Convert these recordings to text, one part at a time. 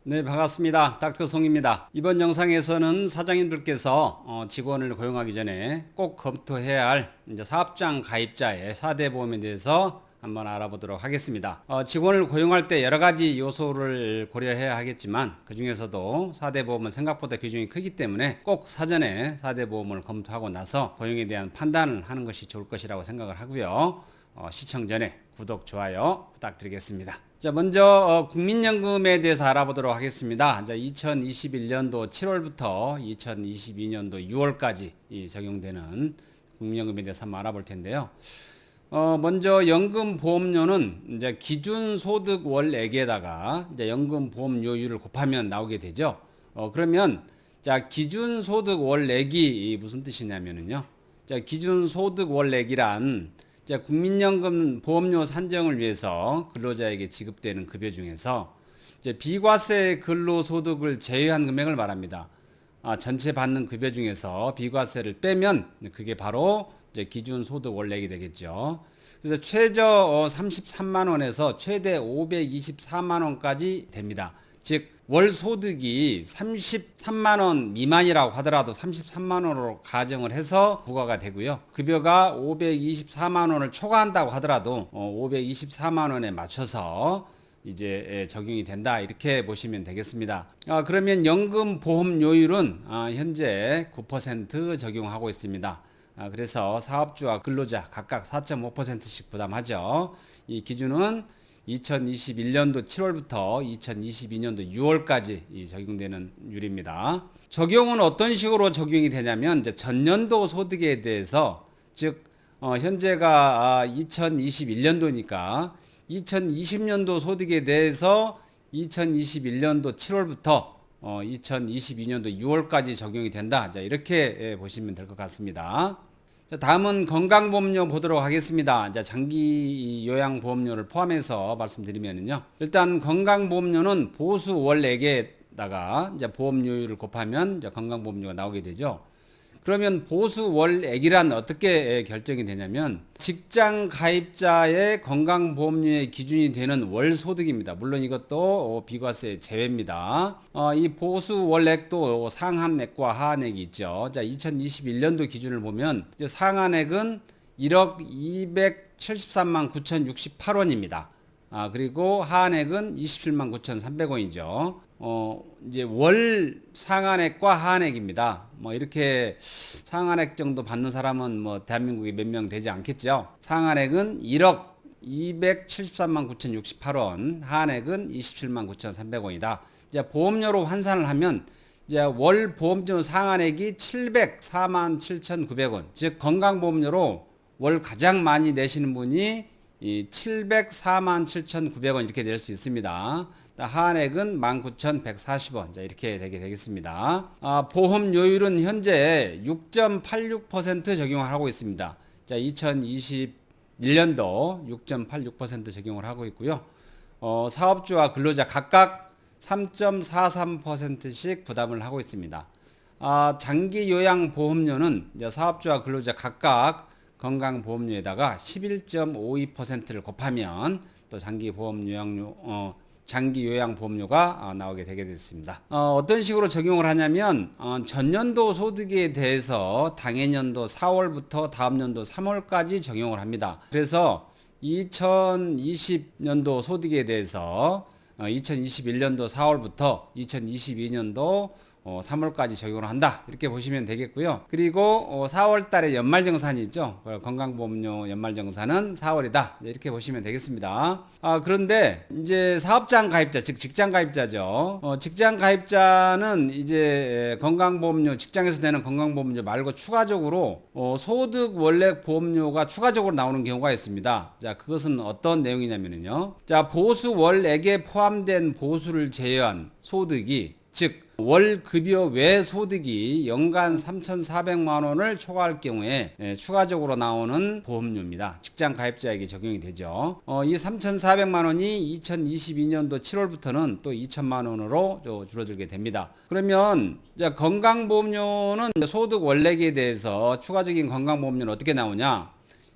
네, 반갑습니다. 닥터 송입니다. 이번 영상에서는 사장님들께서 직원을 고용하기 전에 꼭 검토해야 할 이제 사업장 가입자의 4대 보험에 대해서 한번 알아보도록 하겠습니다. 직원을 고용할 때 여러 가지 요소를 고려해야 하겠지만 그 중에서도 4대 보험은 생각보다 비중이 크기 때문에 꼭 사전에 4대 보험을 검토하고 나서 고용에 대한 판단을 하는 것이 좋을 것이라고 생각을 하고요. 시청 전에 구독, 좋아요 부탁드리겠습니다. 자, 먼저 국민연금에 대해서 알아보도록 하겠습니다. 2021년도 7월부터 2022년도 6월까지 적용되는 국민연금에 대해서 한번 알아볼 텐데요. 먼저 연금보험료는 이제 기준소득 월액에다가 이제 연금보험료율을 곱하면 나오게 되죠. 그러면 자, 기준소득 월액이 무슨 뜻이냐면요. 자, 기준소득 월액이란 국민연금 보험료 산정을 위해서 근로자에게 지급되는 급여 중에서 이제 비과세 근로소득을 제외한 금액을 말합니다. 전체 받는 급여 중에서 비과세를 빼면 그게 바로 이제 기준소득 월액이 되겠죠. 그래서 최저 33만 원에서 최대 524만 원까지 됩니다. 즉 월 소득이 33만 원 미만이라고 하더라도 33만 원으로 가정을 해서 부과가 되고요. 급여가 524만 원을 초과한다고 하더라도 524만 원에 맞춰서 이제 적용이 된다, 이렇게 보시면 되겠습니다. 그러면 연금보험료율은 현재 9% 적용하고 있습니다. 그래서 사업주와 근로자 각각 4.5%씩 부담하죠. 이 기준은 2021년도 7월부터 2022년도 6월까지 적용되는 율입니다. 적용은 어떤 식으로 적용이 되냐면 이제 전년도 소득에 대해서, 즉 현재가 2021년도니까 2020년도 소득에 대해서 2021년도 7월부터 2022년도 6월까지 적용이 된다. 자, 이렇게 보시면 될 것 같습니다. 자, 다음은 건강보험료 보도록 하겠습니다. 자, 장기 요양보험료를 포함해서 말씀드리면요. 일단 건강보험료는 보수 월액에다가 이제 보험료율을 곱하면 이제 건강보험료가 나오게 되죠. 그러면 보수 월액이란 어떻게 결정이 되냐면 직장 가입자의 건강보험료의 기준이 되는 월 소득입니다. 물론 이것도 비과세 제외입니다. 이 보수 월액도 상한액과 하한액이 있죠. 자, 2021년도 기준을 보면 상한액은 1억 273만 9,068원입니다. 그리고 하한액은 27만 9,300원이죠. 이제 월 상한액과 하한액입니다. 뭐 이렇게 상한액 정도 받는 사람은 뭐 대한민국에 몇 명 되지 않겠죠. 상한액은 1억 273만 9,068원, 하한액은 27만 9,300원이다. 이제 보험료로 환산을 하면 이제 월 보험료 상한액이 704만 7,900원. 즉 건강보험료로 월 가장 많이 내시는 분이 이 704만 7,900원 이렇게 낼 수 있습니다. 하한액은 19,140원. 자, 이렇게 되게 되겠습니다. 보험료율은 현재 6.86% 적용을 하고 있습니다. 자, 2021년도 6.86% 적용을 하고 있고요. 사업주와 근로자 각각 3.43%씩 부담을 하고 있습니다. 장기 요양 보험료는 사업주와 근로자 각각 건강보험료에다가 11.52%를 곱하면 또 장기 요양보험료가 나오게 되게 됐습니다. 어떤 식으로 적용을 하냐면 전년도 소득에 대해서 당해년도 4월부터 다음 연도 3월까지 적용을 합니다. 그래서 2020년도 소득에 대해서 2021년도 4월부터 2022년도 3월까지 적용을 한다, 이렇게 보시면 되겠고요. 그리고 4월 달에 연말정산이 있죠. 건강보험료 연말정산은 4월이다, 이렇게 보시면 되겠습니다. 그런데 이제 사업장 가입자, 즉 직장 가입자죠. 직장 가입자는 이제 건강보험료, 직장에서 내는 건강보험료 말고 추가적으로 소득 월액 보험료가 추가적으로 나오는 경우가 있습니다. 자, 그것은 어떤 내용이냐면요. 자, 보수 월액에 포함된 보수를 제외한 소득이, 즉 월 급여 외 소득이 연간 3,400만 원을 초과할 경우에 추가적으로 나오는 보험료입니다. 직장 가입자에게 적용이 되죠. 이 3,400만 원이 2022년도 7월부터는 또 2,000만 원으로 줄어들게 됩니다. 그러면 건강보험료는 소득 월액에 대해서 추가적인 건강보험료는 어떻게 나오냐?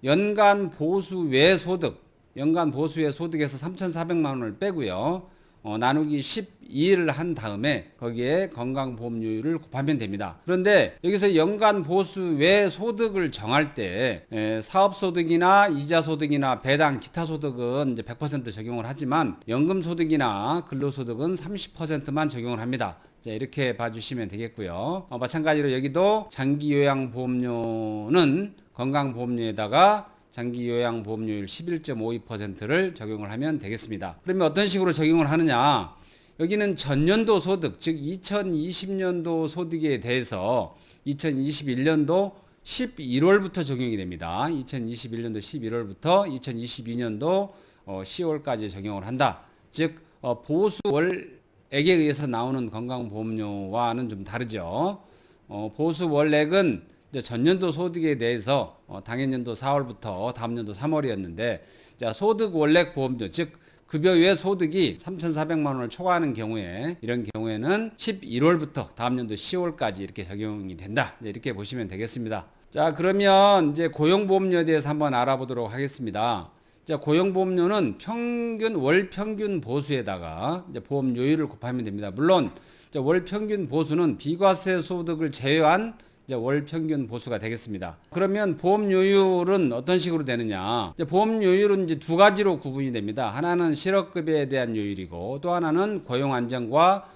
연간 보수 외 소득, 연간 보수 외 소득에서 3,400만 원을 빼고요. 나누기 12를 한 다음에 거기에 건강보험료율을 곱하면 됩니다. 그런데 여기서 연간 보수 외 소득을 정할 때 사업소득이나 이자소득이나 배당 기타 소득은 이제 100% 적용을 하지만 연금소득이나 근로소득은 30%만 적용을 합니다. 자, 이렇게 봐주시면 되겠고요. 마찬가지로 여기도 장기요양보험료는 건강보험료에다가 장기요양보험료율 11.52%를 적용을 하면 되겠습니다. 그러면 어떤 식으로 적용을 하느냐? 여기는 전년도 소득, 즉 2020년도 소득에 대해서 2021년도 11월부터 적용이 됩니다. 2021년도 11월부터 2022년도 10월까지 적용을 한다. 즉 보수월액에 의해서 나오는 건강보험료와는 좀 다르죠. 보수월액은 이제 전년도 소득에 대해서 당해년도 4월부터 다음 년도 3월이었는데, 자, 소득 월액 보험료, 즉 급여 외 소득이 3,400만 원을 초과하는 경우에, 이런 경우에는 11월부터 다음 년도 10월까지 이렇게 적용이 된다. 이렇게 보시면 되겠습니다. 자, 그러면 이제 고용보험료에 대해서 한번 알아보도록 하겠습니다. 자, 고용보험료는 월 평균 보수에다가 이제 보험료율을 곱하면 됩니다. 물론 월 평균 보수는 비과세 소득을 제외한 월 평균 보수가 되겠습니다. 그러면 보험료율은 어떤 식으로 되느냐? 보험료율은 이제 두 가지로 구분이 됩니다. 하나는 실업급여에 대한 요율이고, 또 하나는 고용안정과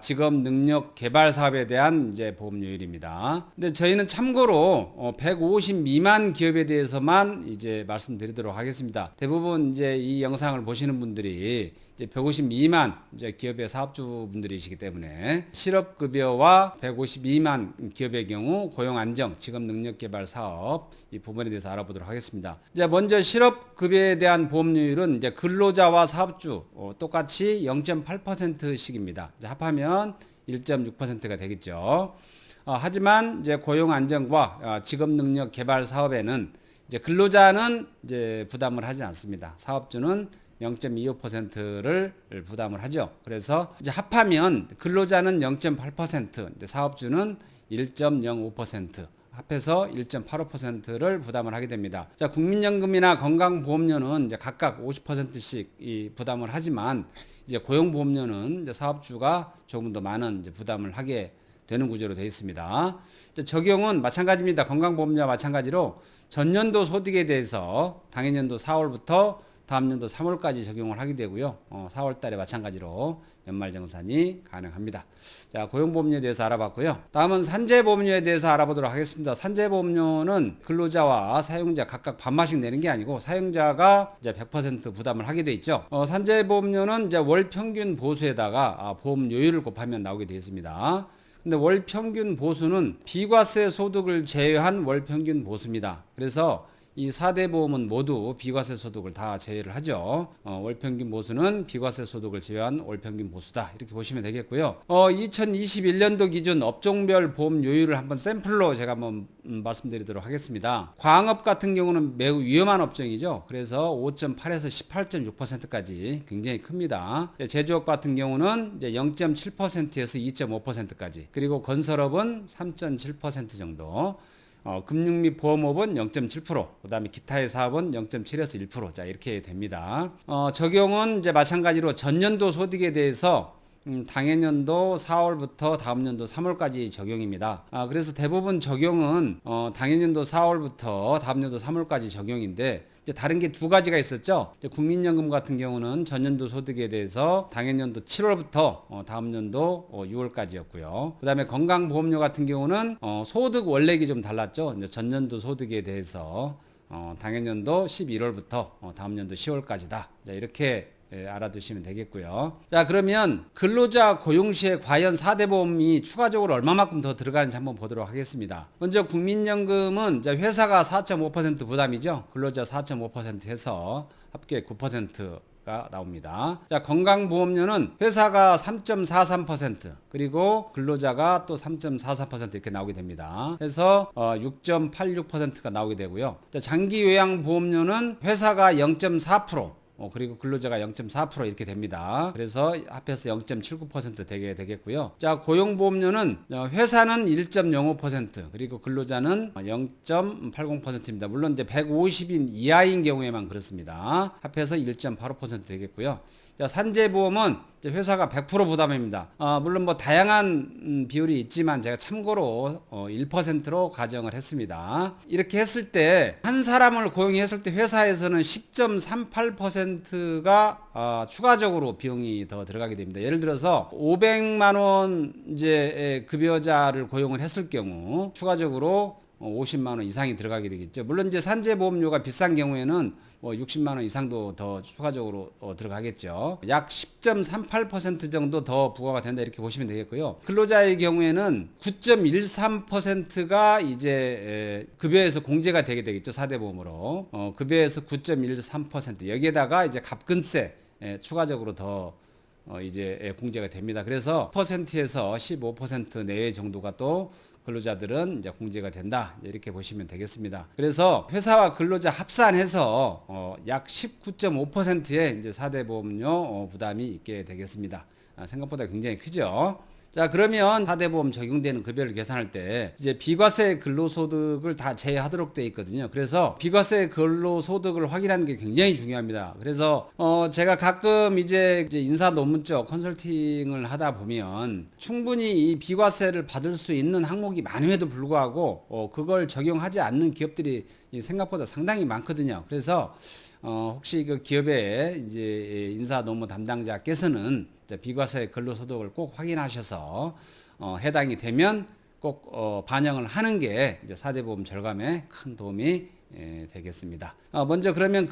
직업 능력 개발 사업에 대한 이제 보험료율입니다. 근데 저희는 참고로 150 미만 기업에 대해서만 이제 말씀드리도록 하겠습니다. 대부분 이제 이 영상을 보시는 분들이 이제 150 미만 이제 기업의 사업주분들이시기 때문에 실업급여와 150 미만 기업의 경우 고용안정, 직업능력개발 사업 이 부분에 대해서 알아보도록 하겠습니다. 이제 먼저 실업급여에 대한 보험료율은 이제 근로자와 사업주 똑같이 0.8%씩입니다. 합하면 1.6%가 되겠죠. 하지만 이제 고용안정과 직업능력개발 사업에는 이제 근로자는 이제 부담을 하지 않습니다. 사업주는 0.25%를 부담을 하죠. 그래서 이제 합하면 근로자는 0.8%, 이제 사업주는 1.05%, 합해서 1.85%를 부담을 하게 됩니다. 자, 국민연금이나 건강보험료는 이제 각각 50%씩 이 부담을 하지만, 이제 고용보험료는 이제 사업주가 조금 더 많은 이제 부담을 하게 되는 구조로 되어 있습니다. 적용은 마찬가지입니다. 건강보험료와 마찬가지로 전년도 소득에 대해서 당해년도 4월부터 다음 년도 3월까지 적용을 하게 되고요. 4월 달에 마찬가지로 연말정산이 가능합니다. 자, 고용보험료에 대해서 알아봤고요. 다음은 산재보험료에 대해서 알아보도록 하겠습니다. 산재보험료는 근로자와 사용자 각각 반만씩 내는 게 아니고 사용자가 이제 100% 부담을 하게 돼 있죠. 산재보험료는 이제 월 평균 보수에다가 보험료율을 곱하면 나오게 되어 있습니다. 근데 월 평균 보수는 비과세 소득을 제외한 월 평균 보수입니다. 그래서 이 4대 보험은 모두 비과세 소득을 다 제외를 하죠. 월평균 보수는 비과세 소득을 제외한 월평균 보수다. 이렇게 보시면 되겠고요. 2021년도 기준 업종별 보험료율을 한번 샘플로 제가 한번 말씀드리도록 하겠습니다. 광업 같은 경우는 매우 위험한 업종이죠. 그래서 5.8에서 18.6%까지 굉장히 큽니다. 제조업 같은 경우는 이제 0.7%에서 2.5%까지. 그리고 건설업은 3.7% 정도. 금융 및 보험업은 0.7%, 그 다음에 기타의 사업은 0.7에서 1%, 자, 이렇게 됩니다. 적용은 이제 마찬가지로 전년도 소득에 대해서 당해년도 4월부터 다음 년도 3월까지 적용입니다. 그래서 대부분 적용은 당해년도 4월부터 다음 년도 3월까지 적용인데, 이제 다른 게 두 가지가 있었죠. 이제 국민연금 같은 경우는 전년도 소득에 대해서 당해년도 7월부터 다음 년도 6월까지였고요. 그 다음에 건강보험료 같은 경우는 소득 원액이 좀 달랐죠. 이제 전년도 소득에 대해서 당해년도 11월부터 다음 년도 10월까지다. 자, 이렇게 알아두시면 되겠고요. 자, 그러면 근로자 고용 시에 과연 4대 보험이 추가적으로 얼마만큼 더 들어가는지 한번 보도록 하겠습니다. 먼저 국민연금은 이제 회사가 4.5% 부담이죠. 근로자 4.5% 해서 합계 9%가 나옵니다. 자, 건강보험료는 회사가 3.43%, 그리고 근로자가 또 3.44% 이렇게 나오게 됩니다. 해서 6.86%가 나오게 되고요. 자, 장기요양보험료는 회사가 0.4%, 그리고 근로자가 0.4% 이렇게 됩니다. 그래서 합해서 0.79% 되게 되겠고요. 자, 고용보험료는 회사는 1.05% 그리고 근로자는 0.80%입니다. 물론 이제 150인 이하인 경우에만 그렇습니다. 합해서 1.85% 되겠고요. 자, 산재보험은 회사가 100% 부담입니다. 물론 뭐 다양한 비율이 있지만 제가 참고로 1%로 가정을 했습니다. 이렇게 했을 때 한 사람을 고용했을 때 회사에서는 10.38%가 추가적으로 비용이 더 들어가게 됩니다. 예를 들어서 500만 원 이제 급여자를 고용을 했을 경우 추가적으로 50만 원 이상이 들어가게 되겠죠. 물론 이제 산재보험료가 비싼 경우에는 뭐 60만 원 이상도 더 추가적으로 들어가겠죠. 약 10.38% 정도 더 부과가 된다 이렇게 보시면 되겠고요. 근로자의 경우에는 9.13%가 이제 급여에서 공제가 되게 되겠죠. 4대 보험으로. 급여에서 9.13% 여기에다가 이제 갑근세 추가적으로 더 이제 공제가 됩니다. 그래서 퍼센트에서 15% 내외 정도가 또 근로자들은 이제 공제가 된다 이렇게 보시면 되겠습니다. 그래서 회사와 근로자 합산해서 약 19.5%의 이제 4대 보험료 부담이 있게 되겠습니다. 생각보다 굉장히 크죠. 자, 그러면 4대 보험 적용되는 급여를 계산할 때 이제 비과세 근로소득을 다 제외하도록 되어 있거든요. 그래서 비과세 근로소득을 확인하는 게 굉장히 중요합니다. 그래서 제가 가끔 이제 인사 논문적 컨설팅을 하다 보면 충분히 이 비과세를 받을 수 있는 항목이 많음에도 불구하고 그걸 적용하지 않는 기업들이 생각보다 상당히 많거든요. 그래서 혹시 그 기업의 이제 인사 논문 담당자께서는 비과세 근로소득을 꼭 확인하셔서 해당이 되면 꼭 반영을 하는 게 이제 4대 보험 절감에 큰 도움이 되겠습니다. 먼저 그러면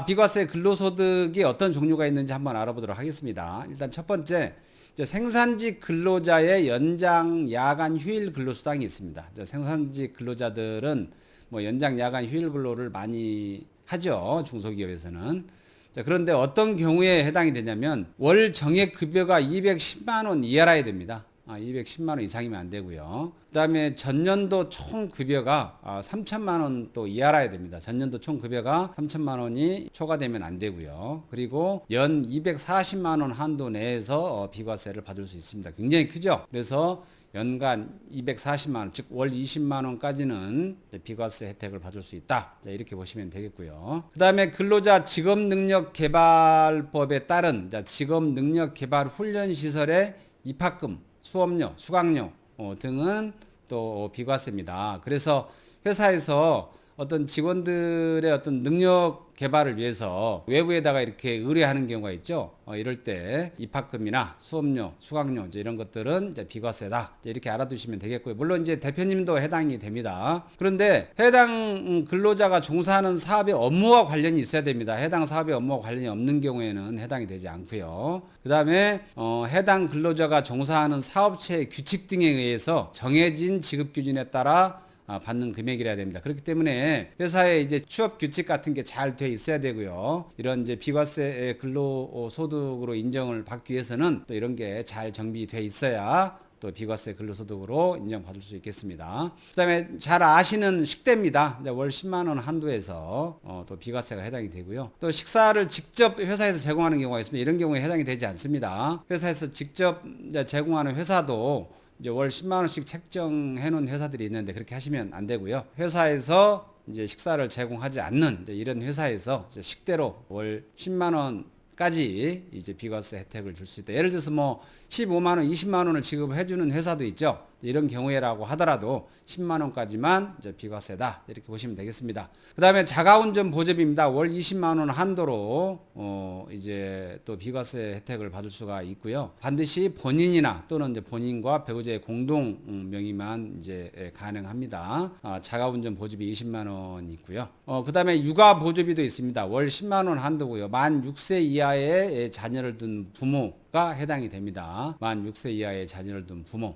비과세 근로소득이 어떤 종류가 있는지 한번 알아보도록 하겠습니다. 일단 첫 번째 생산직 근로자의 연장 야간 휴일 근로수당이 있습니다. 생산직 근로자들은 뭐 연장 야간 휴일 근로를 많이 하죠. 중소기업에서는. 자, 그런데 어떤 경우에 해당이 되냐면 월 정액 급여가 210만 원 이하라야 됩니다. 210만 원 이상이면 안 되고요. 그다음에 전년도 총 급여가 3천만 원 또 이하라야 됩니다. 전년도 총 급여가 3천만 원이 초과되면 안 되고요. 그리고 연 240만 원 한도 내에서 비과세를 받을 수 있습니다. 굉장히 크죠. 그래서 연간 240만 원, 즉 월 20만 원까지는 비과세 혜택을 받을 수 있다. 이렇게 보시면 되겠고요. 그 다음에 근로자 직업능력개발법에 따른 직업능력개발훈련시설의 입학금, 수업료, 수강료 등은 또 비과세입니다. 그래서 회사에서 어떤 직원들의 어떤 능력 개발을 위해서 외부에다가 이렇게 의뢰하는 경우가 있죠. 이럴 때 입학금이나 수업료, 수강료 이런 것들은 이제 비과세다. 이렇게 알아두시면 되겠고요. 물론 이제 대표님도 해당이 됩니다. 그런데 해당 근로자가 종사하는 사업의 업무와 관련이 있어야 됩니다. 해당 사업의 업무와 관련이 없는 경우에는 해당이 되지 않고요. 그다음에 해당 근로자가 종사하는 사업체의 규칙 등에 의해서 정해진 지급 기준에 따라 받는 금액이라야 됩니다. 그렇기 때문에 회사에 이제 취업 규칙 같은 게 잘 돼 있어야 되고요. 이런 이제 비과세 근로소득으로 인정을 받기 위해서는 또 이런 게 잘 정비돼 있어야 또 비과세 근로소득으로 인정받을 수 있겠습니다. 그다음에 잘 아시는 식대입니다. 월 10만 원 한도에서 또 비과세가 해당이 되고요. 또 식사를 직접 회사에서 제공하는 경우가 있습니다. 이런 경우에 해당이 되지 않습니다. 회사에서 직접 제공하는 회사도 이제 월 10만 원씩 책정해 놓은 회사들이 있는데 그렇게 하시면 안 되고요. 회사에서 이제 식사를 제공하지 않는 이런 회사에서 이제 식대로 월 10만 원까지 이제 비과세 혜택을 줄 수 있다. 예를 들어서 뭐 15만 원, 20만 원을 지급해 주는 회사도 있죠. 이런 경우에라고 하더라도 10만 원까지만 이제 비과세다. 이렇게 보시면 되겠습니다. 그다음에 자가운전 보조비입니다. 월 20만 원 한도로 이제 또 비과세 혜택을 받을 수가 있고요. 반드시 본인이나 또는 이제 본인과 배우자의 공동 명의만 이제 가능합니다. 자가운전 보조비 20만 원이 있고요. 그다음에 육아 보조비도 있습니다. 월 10만 원 한도고요. 만 6세 이하의 자녀를 둔 부모가 해당이 됩니다. 만 6세 이하의 자녀를 둔 부모.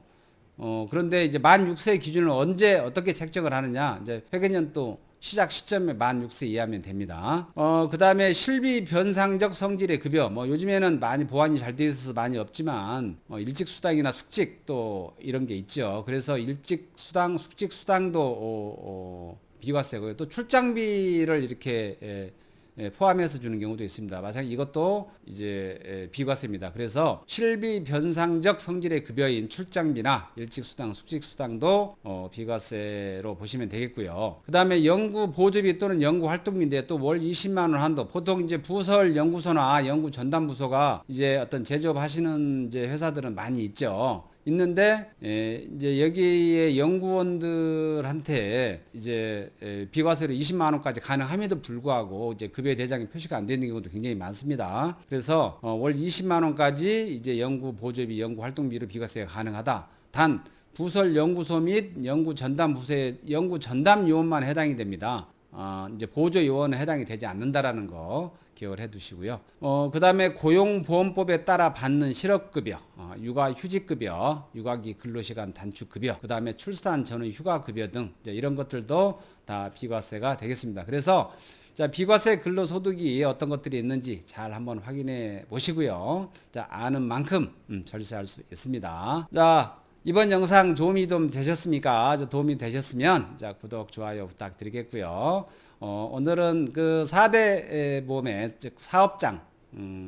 그런데 이제 만 6세 기준을 언제 어떻게 책정을 하느냐? 이제 회계연도 시작 시점에 만 6세 이하면 됩니다. 그 다음에 실비 변상적 성질의 급여. 뭐 요즘에는 많이 보완이 잘 돼 있어서 많이 없지만, 일직 수당이나 숙직 또 이런 게 있죠. 그래서 일직 수당, 숙직 수당도 비과세고요. 또 출장비를 이렇게 포함해서 주는 경우도 있습니다. 마찬가지 이것도 이제 비과세입니다. 그래서 실비 변상적 성질의 급여인 출장비나 일직수당, 숙직수당도 비과세로 보시면 되겠고요. 그 다음에 연구 보조비 또는 연구 활동비인데 또 월 20만 원 한도. 보통 이제 부설 연구소나 연구 전담 부서가 이제 어떤 제조업 하시는 이제 회사들은 많이 있죠. 있는데 이제 여기에 연구원들한테 이제 비과세로 20만 원까지 가능함에도 불구하고 이제 급여 대장이 표시가 안 되는 경우도 굉장히 많습니다. 그래서 월 20만 원까지 이제 연구 보조비, 연구 활동비로 비과세가 가능하다. 단 부설 연구소 및 연구 전담 부서의 연구 전담 요원만 해당이 됩니다. 이제 보조 요원은 해당이 되지 않는다라는 거 기억을 해 두시고요. 그 다음에 고용보험법에 따라 받는 실업급여, 육아휴직급여, 육아기 근로시간 단축급여, 그 다음에 출산 전후 휴가급여 등 이제 이런 것들도 다 비과세가 되겠습니다. 그래서 자, 비과세 근로소득이 어떤 것들이 있는지 잘 한번 확인해 보시고요. 자, 아는 만큼 절세할 수 있습니다. 자, 이번 영상 도움이 좀 되셨습니까? 도움이 되셨으면 자, 구독, 좋아요 부탁드리겠고요. 오늘은 그 4대 보험의 즉 사업장,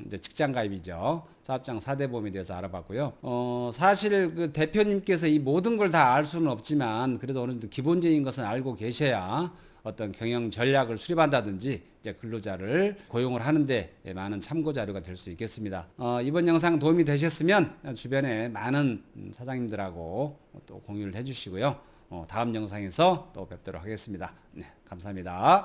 이제 직장 가입이죠. 사업장 4대 보험에 대해서 알아봤고요. 사실 그 대표님께서 이 모든 걸 다 알 수는 없지만 그래도 어느 정도 기본적인 것은 알고 계셔야 어떤 경영 전략을 수립한다든지 이제 근로자를 고용을 하는데 많은 참고 자료가 될 수 있겠습니다. 이번 영상 도움이 되셨으면 주변에 많은 사장님들하고 또 공유를 해주시고요. 다음 영상에서 또 뵙도록 하겠습니다. 네, 감사합니다.